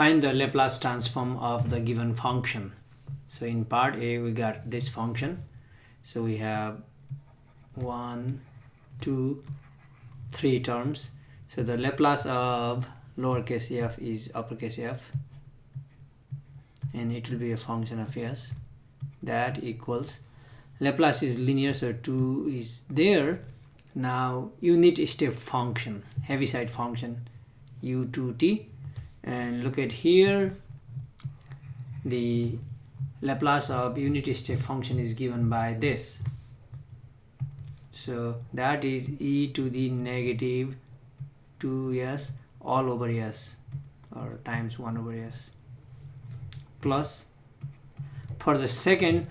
Find the Laplace transform of the given function. So in part A we got this function. So we have 1, 2, 3 terms. So the Laplace of lowercase f is uppercase f, and it will be a function of s. That equals, Laplace is linear, so 2 is there. Now unit step function, heaviside function, u2t, and look at here, the Laplace of unit step function is given by this. So that is e to the negative 2s all over s, or times 1 over s, plus for the second,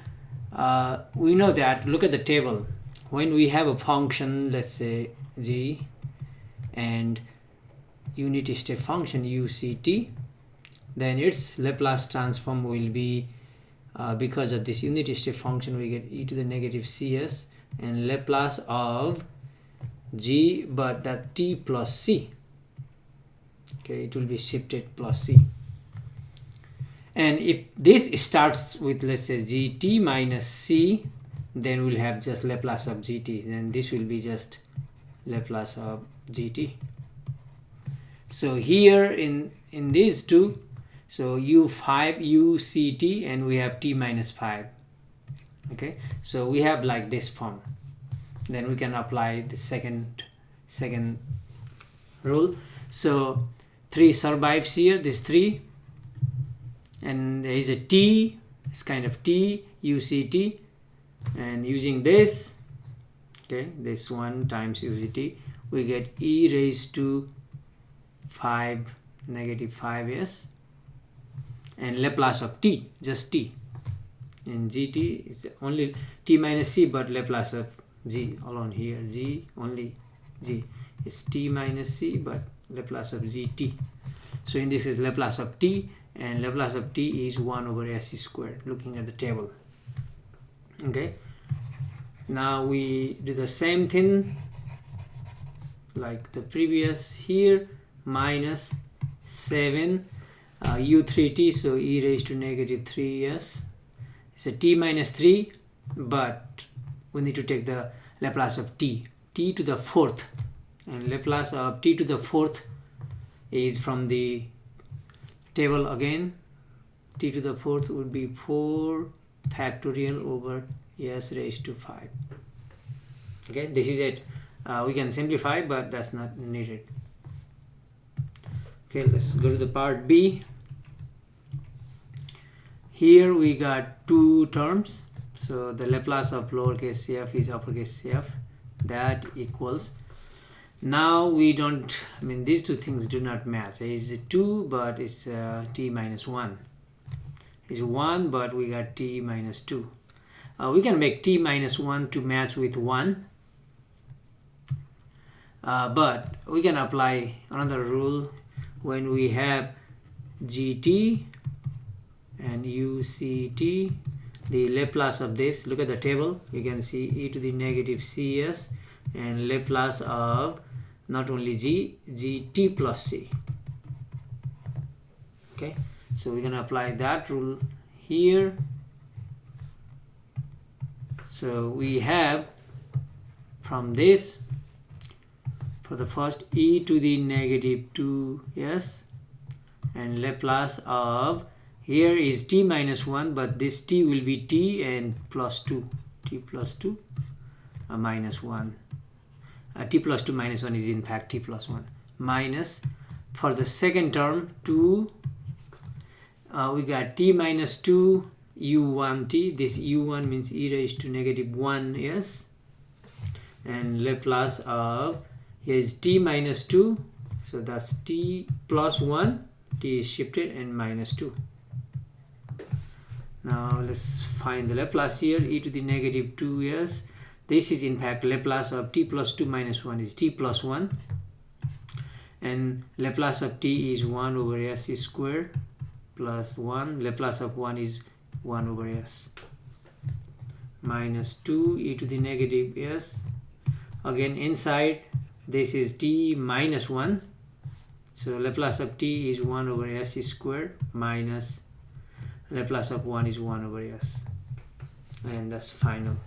we know that, look at the table, when we have a function, let's say g, and unit step function uct, then its Laplace transform will be, because of this unit step function, we get e to the negative cs, and Laplace of g, but that t plus c. Okay, it will be shifted plus c. And if this starts with, let's say, gt minus c, then we'll have just Laplace of gt. Then this will be just Laplace of gt. So here in these two, so u5 uct, and we have t minus 5. Okay, so we have like this form. Then we can apply the second rule. So 3 survives here, this 3, and there is a t, it's kind of t uct, and using this, okay, this one times uct, we get e raised to 5 negative 5s, and Laplace of t, just t, and gt is only t minus c, but Laplace of g alone here, g only g is t minus c, but Laplace of gt. So in this is Laplace of t, and Laplace of t is 1 over s squared, looking at the table. Okay, now we do the same thing like the previous here, minus 7 u3t, so e raised to negative 3s. It's a t minus 3, but we need to take the Laplace of t to the 4th, and Laplace of t to the 4th is from the table again. T to the 4th would be 4 factorial over s raised to 5. Okay, this is it. We can simplify, but that's not needed. Okay, let's go to the part B. Here we got 2 terms. So the Laplace of lowercase f is uppercase f. That equals, now we don't, I mean, these two things do not match. It's 2, but it's t minus 1. It's 1, but we got t minus 2. We can make t minus 1 to match with 1. But we can apply another rule when we have gt and uct. The Laplace of this, look at the table, you can see e to the negative cs, and Laplace of not only gt plus c. Okay, so we're going to apply that rule here. So we have from this, for the first, e to the negative 2s, and Laplace of, here is t minus 1, but this t will be t and plus 2, t plus 2 minus 1. T plus 2 minus 1 is in fact t plus 1, minus, for the second term, 2, we got t minus 2 u1t. This u1 means e raised to negative 1s, and Laplace of, here is t minus 2, so that's t plus 1, t is shifted, and minus 2. Now let's find the Laplace here, e to the negative 2s. This is in fact Laplace of t plus 2 minus 1 is t plus 1, and Laplace of t is 1 over s squared plus 1. Laplace of 1 is 1 over s, minus 2 e to the negative s. Again inside, this is t minus 1, So Laplace of t is 1 over s squared minus Laplace of 1 is 1 over s, and that's final.